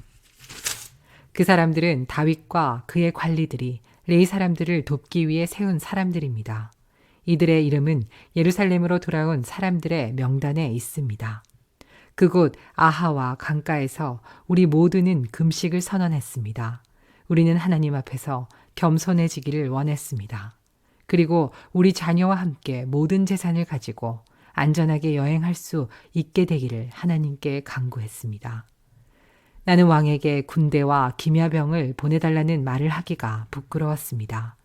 그 사람들은 다윗과 그의 관리들이 레위 사람들을 돕기 위해 세운 사람들입니다. 이들의 이름은 예루살렘으로 돌아온 사람들의 명단에 있습니다. 그곳 아하와 강가에서 우리 모두는 금식을 선언했습니다. 우리는 하나님 앞에서 겸손해지기를 원했습니다. 그리고 우리 자녀와 함께 모든 재산을 가지고 안전하게 여행할 수 있게 되기를 하나님께 간구했습니다. 나는 왕에게 군대와 기묘병을 보내달라는 말을 하기가 부끄러웠습니다.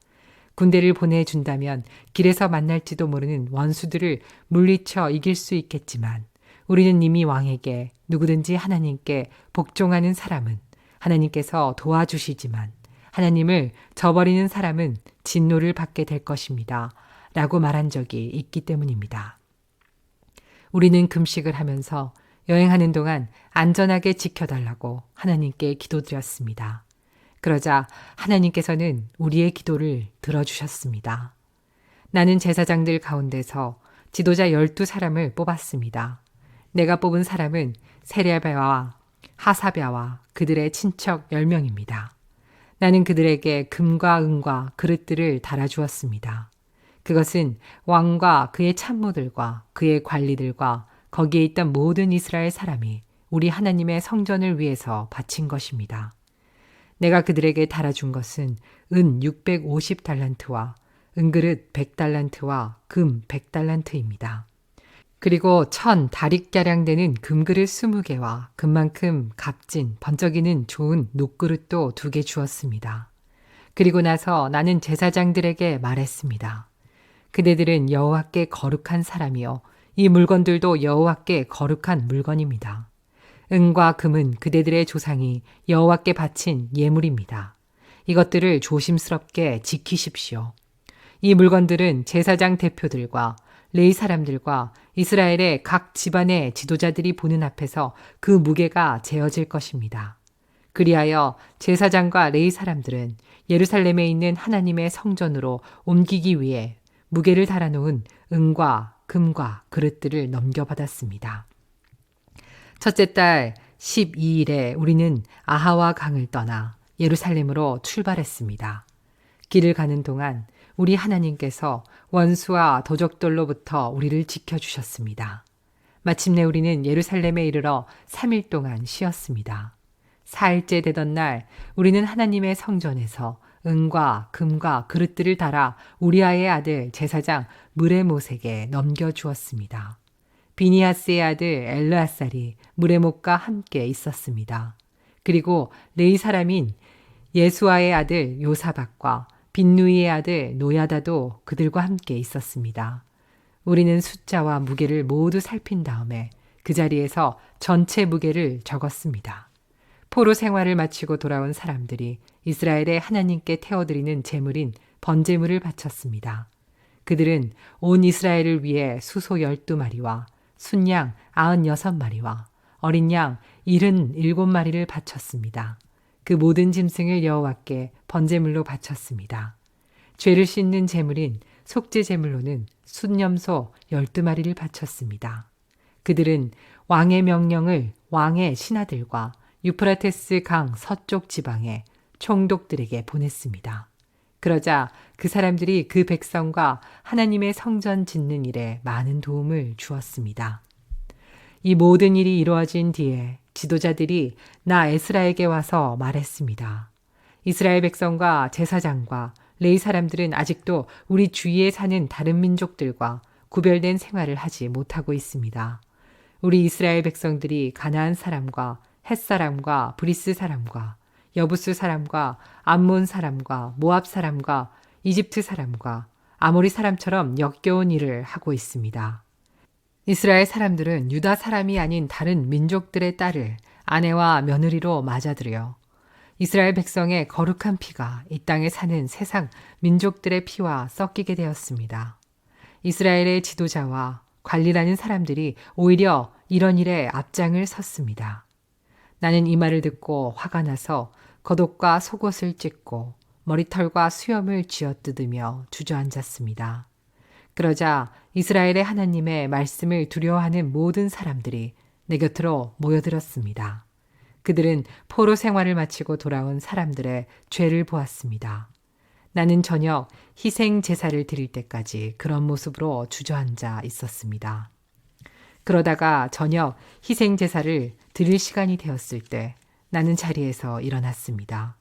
군대를 보내준다면 길에서 만날지도 모르는 원수들을 물리쳐 이길 수 있겠지만 우리는 이미 왕에게 누구든지 하나님께 복종하는 사람은 하나님께서 도와주시지만 하나님을 저버리는 사람은 진노를 받게 될 것입니다. 라고 말한 적이 있기 때문입니다. 우리는 금식을 하면서 여행하는 동안 안전하게 지켜달라고 하나님께 기도드렸습니다. 그러자 하나님께서는 우리의 기도를 들어주셨습니다. 나는 제사장들 가운데서 지도자 12사람을 뽑았습니다. 내가 뽑은 사람은 세레바와 하사랴와 그들의 친척 10명입니다. 나는 그들에게 금과 은과 그릇들을 달아주었습니다. 그것은 왕과 그의 참모들과 그의 관리들과 거기에 있던 모든 이스라엘 사람이 우리 하나님의 성전을 위해서 바친 것입니다. 내가 그들에게 달아준 것은 은 650달란트와 은그릇 100달란트와 금 100달란트입니다. 그리고 1000다릭가량 되는 금그릇 20개와 금만큼 값진 번쩍이는 좋은 녹그릇도 2개 주었습니다. 그리고 나서 나는 제사장들에게 말했습니다. 그대들은 여호와께 거룩한 사람이요 이 물건들도 여호와께 거룩한 물건입니다. 은과 금은 그대들의 조상이 여호와께 바친 예물입니다. 이것들을 조심스럽게 지키십시오. 이 물건들은 제사장 대표들과 레위 사람들과 이스라엘의 각 집안의 지도자들이 보는 앞에서 그 무게가 재어질 것입니다. 그리하여 제사장과 레위 사람들은 예루살렘에 있는 하나님의 성전으로 옮기기 위해 무게를 달아놓은 은과 금과 그릇들을 넘겨받았습니다. 첫째 달 12일에 우리는 아하와 강을 떠나 예루살렘으로 출발했습니다. 길을 가는 동안 우리 하나님께서 원수와 도적들로부터 우리를 지켜주셨습니다. 마침내 우리는 예루살렘에 이르러 3일 동안 쉬었습니다. 4일째 되던 날 우리는 하나님의 성전에서 은과 금과 그릇들을 달아 우리아의 아들 제사장 무레못에게 넘겨주었습니다. 비니하스의 아들 엘르아살이 무레못과 함께 있었습니다. 그리고 레위 사람인 예수아의 아들 요사박과 빈누이의 아들 노야다도 그들과 함께 있었습니다. 우리는 숫자와 무게를 모두 살핀 다음에 그 자리에서 전체 무게를 적었습니다. 포로 생활을 마치고 돌아온 사람들이 이스라엘의 하나님께 태워드리는 제물인 번제물을 바쳤습니다. 그들은 온 이스라엘을 위해 수소 12마리와 순양 96마리와 어린 양 77마리를 바쳤습니다. 그 모든 짐승을 여호와께 번제물로 바쳤습니다. 죄를 씻는 제물인 속죄 제물로는 순염소 12마리를 바쳤습니다. 그들은 왕의 명령을 왕의 신하들과 유프라테스 강 서쪽 지방의 총독들에게 보냈습니다. 그러자 그 사람들이 그 백성과 하나님의 성전 짓는 일에 많은 도움을 주었습니다. 이 모든 일이 이루어진 뒤에 지도자들이 나 에스라에게 와서 말했습니다. 이스라엘 백성과 제사장과 레위 사람들은 아직도 우리 주위에 사는 다른 민족들과 구별된 생활을 하지 못하고 있습니다. 우리 이스라엘 백성들이 가나안 사람과 헷 사람과 브리스 사람과 여부스 사람과 암몬 사람과 모압 사람과 이집트 사람과 아모리 사람처럼 역겨운 일을 하고 있습니다. 이스라엘 사람들은 유다 사람이 아닌 다른 민족들의 딸을 아내와 며느리로 맞아들여 이스라엘 백성의 거룩한 피가 이 땅에 사는 세상 민족들의 피와 섞이게 되었습니다. 이스라엘의 지도자와 관리라는 사람들이 오히려 이런 일에 앞장을 섰습니다. 나는 이 말을 듣고 화가 나서 겉옷과 속옷을 찢고 머리털과 수염을 쥐어뜯으며 주저앉았습니다. 그러자 이스라엘의 하나님의 말씀을 두려워하는 모든 사람들이 내 곁으로 모여들었습니다. 그들은 포로 생활을 마치고 돌아온 사람들의 죄를 보았습니다. 나는 저녁 희생 제사를 드릴 때까지 그런 모습으로 주저앉아 있었습니다. 그러다가 저녁 희생 제사를 드릴 시간이 되었을 때 나는 자리에서 일어났습니다.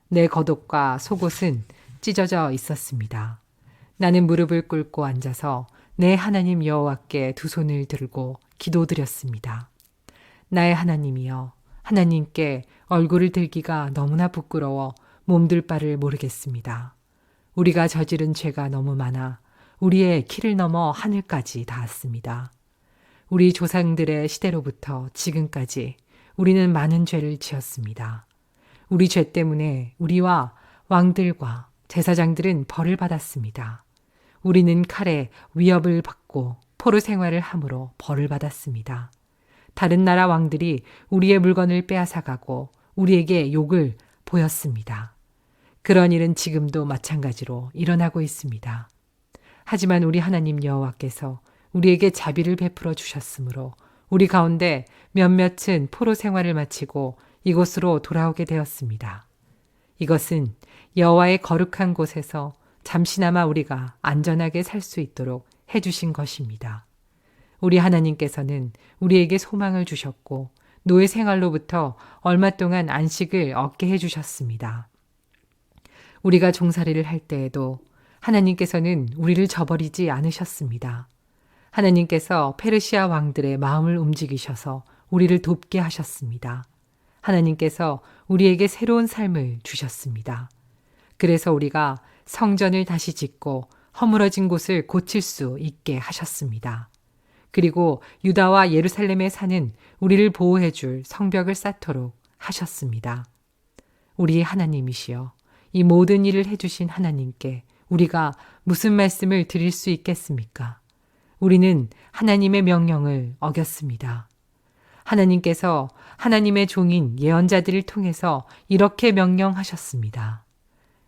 내 겉옷과 속옷은 찢어져 있었습니다. 나는 무릎을 꿇고 앉아서 내 하나님 여호와께 두 손을 들고 기도드렸습니다. 나의 하나님이여, 하나님께 얼굴을 들기가 너무나 부끄러워 몸둘 바를 모르겠습니다. 우리가 저지른 죄가 너무 많아 우리의 키를 넘어 하늘까지 닿았습니다. 우리 조상들의 시대로부터 지금까지 우리는 많은 죄를 지었습니다. 우리 죄 때문에 우리와 왕들과 제사장들은 벌을 받았습니다. 우리는 칼에 위협을 받고 포로 생활을 함으로 벌을 받았습니다. 다른 나라 왕들이 우리의 물건을 빼앗아가고 우리에게 욕을 보였습니다. 그런 일은 지금도 마찬가지로 일어나고 있습니다. 하지만 우리 하나님 여호와께서 우리에게 자비를 베풀어 주셨으므로 우리 가운데 몇몇은 포로 생활을 마치고 이곳으로 돌아오게 되었습니다. 이것은 여호와의 거룩한 곳에서 잠시나마 우리가 안전하게 살 수 있도록 해주신 것입니다. 우리 하나님께서는 우리에게 소망을 주셨고 노예 생활로부터 얼마 동안 안식을 얻게 해주셨습니다. 우리가 종살이를 할 때에도 하나님께서는 우리를 저버리지 않으셨습니다. 하나님께서 페르시아 왕들의 마음을 움직이셔서 우리를 돕게 하셨습니다. 하나님께서 우리에게 새로운 삶을 주셨습니다. 그래서 우리가 성전을 다시 짓고 허물어진 곳을 고칠 수 있게 하셨습니다. 그리고 유다와 예루살렘에 사는 우리를 보호해 줄 성벽을 쌓도록 하셨습니다. 우리 하나님이시여, 이 모든 일을 해주신 하나님께 우리가 무슨 말씀을 드릴 수 있겠습니까? 우리는 하나님의 명령을 어겼습니다. 하나님께서 하나님의 종인 예언자들을 통해서 이렇게 명령하셨습니다.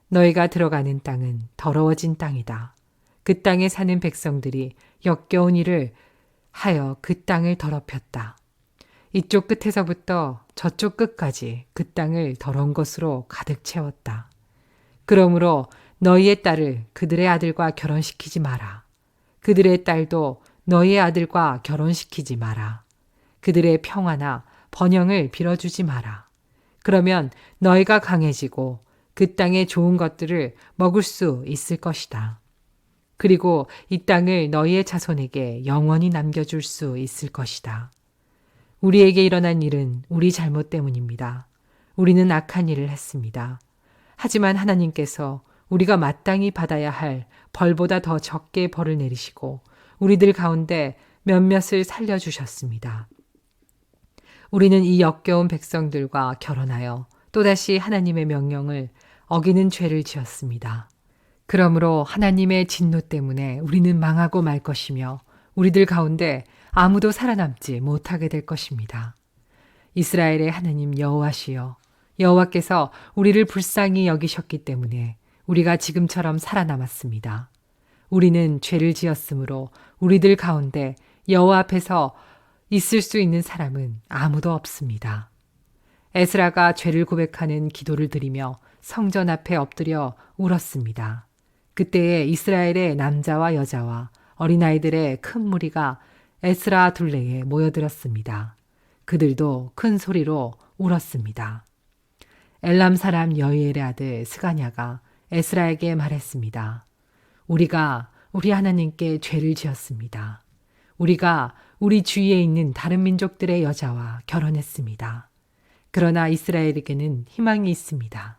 너희가 들어가는 땅은 더러워진 땅이다. 그 땅에 사는 백성들이 역겨운 일을 하여 그 땅을 더럽혔다. 이쪽 끝에서부터 저쪽 끝까지 그 땅을 더러운 것으로 가득 채웠다. 그러므로 너희의 딸을 그들의 아들과 결혼시키지 마라. 그들의 딸도 너희의 아들과 결혼시키지 마라. 그들의 평화나 번영을 빌어주지 마라. 그러면 너희가 강해지고 그 땅의 좋은 것들을 먹을 수 있을 것이다. 그리고 이 땅을 너희의 자손에게 영원히 남겨줄 수 있을 것이다. 우리에게 일어난 일은 우리 잘못 때문입니다. 우리는 악한 일을 했습니다. 하지만 하나님께서 우리가 마땅히 받아야 할 벌보다 더 적게 벌을 내리시고 우리들 가운데 몇몇을 살려주셨습니다. 우리는 이 역겨운 백성들과 결혼하여 또다시 하나님의 명령을 어기는 죄를 지었습니다. 그러므로 하나님의 진노 때문에 우리는 망하고 말 것이며 우리들 가운데 아무도 살아남지 못하게 될 것입니다. 이스라엘의 하나님 여호와시여, 여호와께서 우리를 불쌍히 여기셨기 때문에 우리가 지금처럼 살아남았습니다. 우리는 죄를 지었으므로 우리들 가운데 여호와 앞에서 있을 수 있는 사람은 아무도 없습니다. 에스라가 죄를 고백하는 기도를 드리며 성전 앞에 엎드려 울었습니다. 그때에 이스라엘의 남자와 여자와 어린아이들의 큰 무리가 에스라 둘레에 모여들었습니다. 그들도 큰 소리로 울었습니다. 엘람 사람 여이엘의 아들 스가냐가 에스라에게 말했습니다. 우리가 우리 하나님께 죄를 지었습니다. 우리가 우리 주위에 있는 다른 민족들의 여자와 결혼했습니다. 그러나 이스라엘에게는 희망이 있습니다.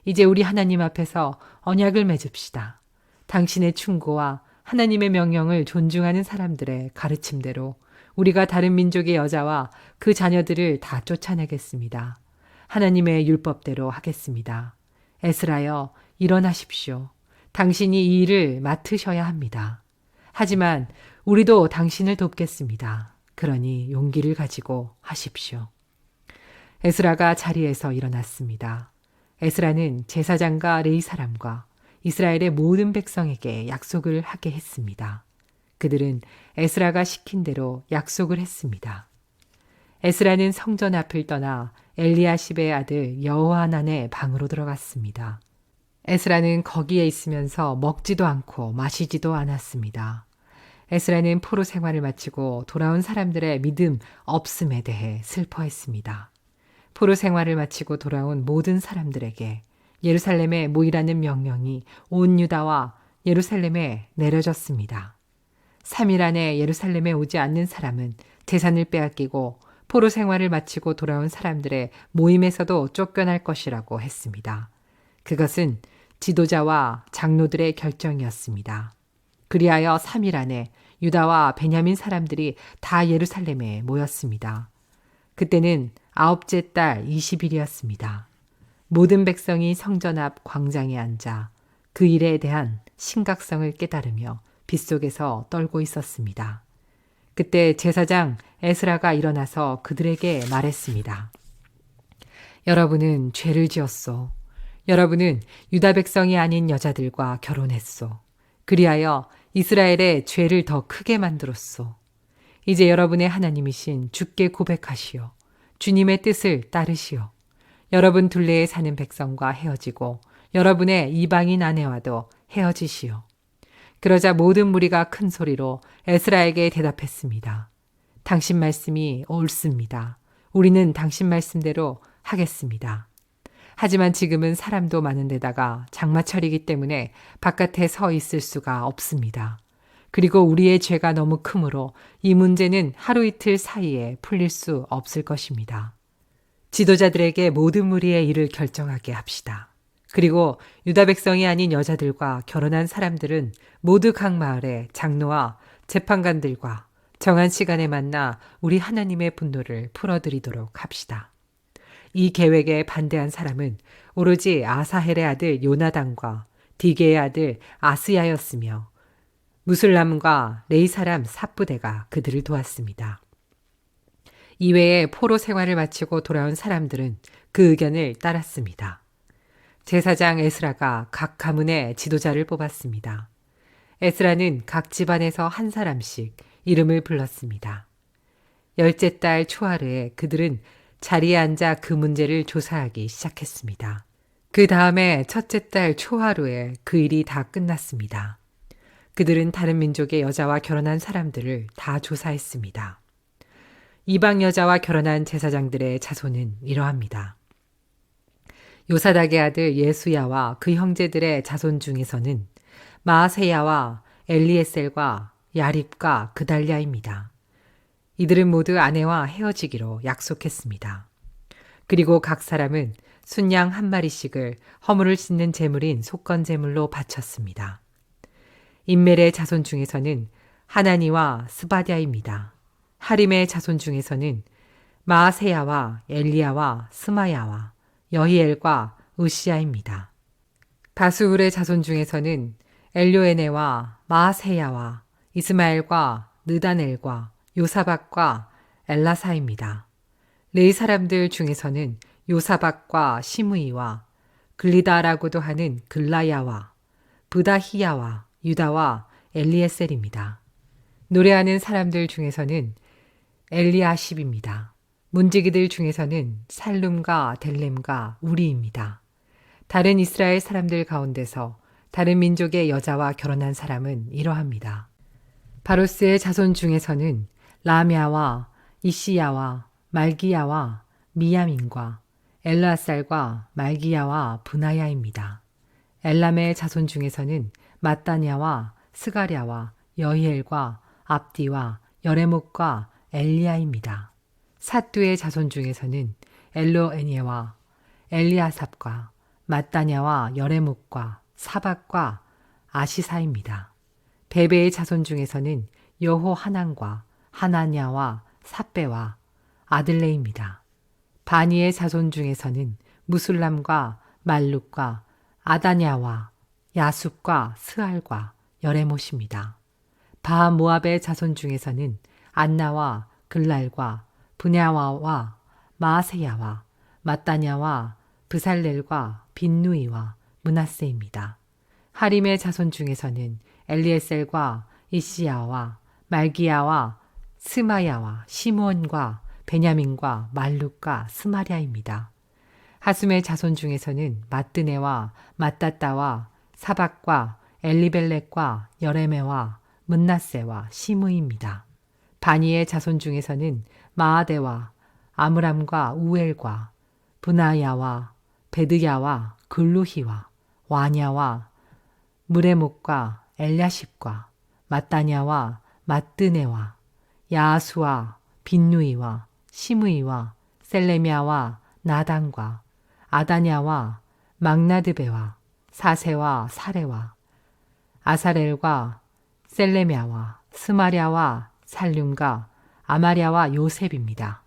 이제 우리 하나님 앞에서 언약을 맺읍시다. 당신의 충고와 하나님의 명령을 존중하는 사람들의 가르침대로 우리가 다른 민족의 여자와 그 자녀들을 다 쫓아내겠습니다. 하나님의 율법대로 하겠습니다. 에스라여, 일어나십시오. 당신이 이 일을 맡으셔야 합니다. 하지만 우리도 당신을 돕겠습니다. 그러니 용기를 가지고 하십시오. 에스라가 자리에서 일어났습니다. 에스라는 제사장과 레위 사람과 이스라엘의 모든 백성에게 약속을 하게 했습니다. 그들은 에스라가 시킨 대로 약속을 했습니다. 에스라는 성전 앞을 떠나 엘리야십의 아들 여호하난의 방으로 들어갔습니다. 에스라는 거기에 있으면서 먹지도 않고 마시지도 않았습니다. 에스라는 포로 생활을 마치고 돌아온 사람들의 믿음 없음에 대해 슬퍼했습니다. 포로 생활을 마치고 돌아온 모든 사람들에게 예루살렘에 모이라는 명령이 온 유다와 예루살렘에 내려졌습니다. 3일 안에 예루살렘에 오지 않는 사람은 재산을 빼앗기고 포로 생활을 마치고 돌아온 사람들의 모임에서도 쫓겨날 것이라고 했습니다. 그것은 지도자와 장로들의 결정이었습니다. 그리하여 3일 안에 유다와 베냐민 사람들이 다 예루살렘에 모였습니다. 그때는 9째 달 20일이었습니다. 모든 백성이 성전 앞 광장에 앉아 그 일에 대한 심각성을 깨달으며 빗속에서 떨고 있었습니다. 그때 제사장 에스라가 일어나서 그들에게 말했습니다. 여러분은 죄를 지었소. 여러분은 유다 백성이 아닌 여자들과 결혼했소. 그리하여 이스라엘의 죄를 더 크게 만들었소. 이제 여러분의 하나님이신 주께 고백하시오. 주님의 뜻을 따르시오. 여러분 둘레에 사는 백성과 헤어지고 여러분의 이방인 아내와도 헤어지시오. 그러자 모든 무리가 큰 소리로 에스라에게 대답했습니다. 당신 말씀이 옳습니다. 우리는 당신 말씀대로 하겠습니다. 하지만 지금은 사람도 많은 데다가 장마철이기 때문에 바깥에 서 있을 수가 없습니다. 그리고 우리의 죄가 너무 크므로 이 문제는 하루 이틀 사이에 풀릴 수 없을 것입니다. 지도자들에게 모든 무리의 일을 결정하게 합시다. 그리고 유다 백성이 아닌 여자들과 결혼한 사람들은 모두 각 마을의 장로와 재판관들과 정한 시간에 만나 우리 하나님의 분노를 풀어드리도록 합시다. 이 계획에 반대한 사람은 오로지 아사헬의 아들 요나단과 디게의 아들 아스야였으며 무술람과 레이 사람 삽부대가 그들을 도왔습니다. 이외에 포로 생활을 마치고 돌아온 사람들은 그 의견을 따랐습니다. 제사장 에스라가 각 가문의 지도자를 뽑았습니다. 에스라는 각 집안에서 한 사람씩 이름을 불렀습니다. 10째 달 초하루에 그들은 자리에 앉아 그 문제를 조사하기 시작했습니다. 그 다음에 첫째 달 초하루에 그 일이 다 끝났습니다. 그들은 다른 민족의 여자와 결혼한 사람들을 다 조사했습니다. 이방 여자와 결혼한 제사장들의 자손은 이러합니다. 요사닥의 아들 예수야와 그 형제들의 자손 중에서는 마아세야와 엘리에셀과 야립과 그달랴입니다. 이들은 모두 아내와 헤어지기로 약속했습니다. 그리고 각 사람은 순양 한 마리씩을 허물을 씻는 제물인 속건 제물로 바쳤습니다. 인멜의 자손 중에서는 하나니와 스바디아입니다. 하림의 자손 중에서는 마아세야와 엘리야와 스마야와 여히엘과 으시야입니다. 바수울의 자손 중에서는 엘료에네와 마아세야와 이스마엘과 느다넬과 요사박과 엘라사입니다. 레위 사람들 중에서는 요사박과 시므이와 글리다라고도 하는 글라야와 브다히야와 유다와 엘리에셀입니다. 노래하는 사람들 중에서는 엘리아십입니다. 문지기들 중에서는 살룸과 델렘과 우리입니다. 다른 이스라엘 사람들 가운데서 다른 민족의 여자와 결혼한 사람은 이러합니다. 바로스의 자손 중에서는 라미아와 이시야와 말기야와 미야민과 엘라살과 말기야와 브나야입니다. 엘람의 자손 중에서는 마따냐와 스가랴와 여히엘과 압디와 여레목과 엘리야입니다. 사뚜의 자손 중에서는 엘로에니와 엘리아삽과 마따냐와 여레목과 사박과 아시사입니다. 베베의 자손 중에서는 여호 하난과 하나냐와 삿배와 아들레입니다. 바니의 자손 중에서는 무술람과 말룩과 아다냐와 야숲과 스알과 여레못입니다. 바모압의 자손 중에서는 안나와 글랄과 분야와와 마아세야와 마따냐와 브살렐과 빈누이와 므낫세입니다. 하림의 자손 중에서는 엘리에셀과 이시야와 말기야와 스마야와 시므온과 베냐민과 말룩과 스마랴입니다. 하숨의 자손 중에서는 마뜨네와 마따따와 사박과 엘리벨렉과 여레메와 문나세와 시므입니다. 바니의 자손 중에서는 마아데와 아므람과 우엘과 브나야와 베드야와 글루히와 와냐와 무레목과 엘야십과 마따냐와 마뜨네와 야수와 빈누이와 시므이와 셀레미아와 나단과 아다냐와 막나드베와 사세와 사레와 아사렐과 셀레미아와 스마랴와 살룸과 아마랴와 요셉입니다.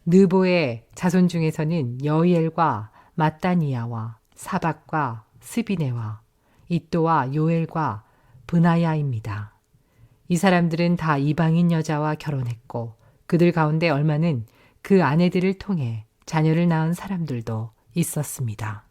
느보의 자손 중에서는 여이엘과 마따니야와 사박과 스비네와 이또와 요엘과 브나야입니다. 이 사람들은 다 이방인 여자와 결혼했고 그들 가운데 얼마는 그 아내들을 통해 자녀를 낳은 사람들도 있었습니다.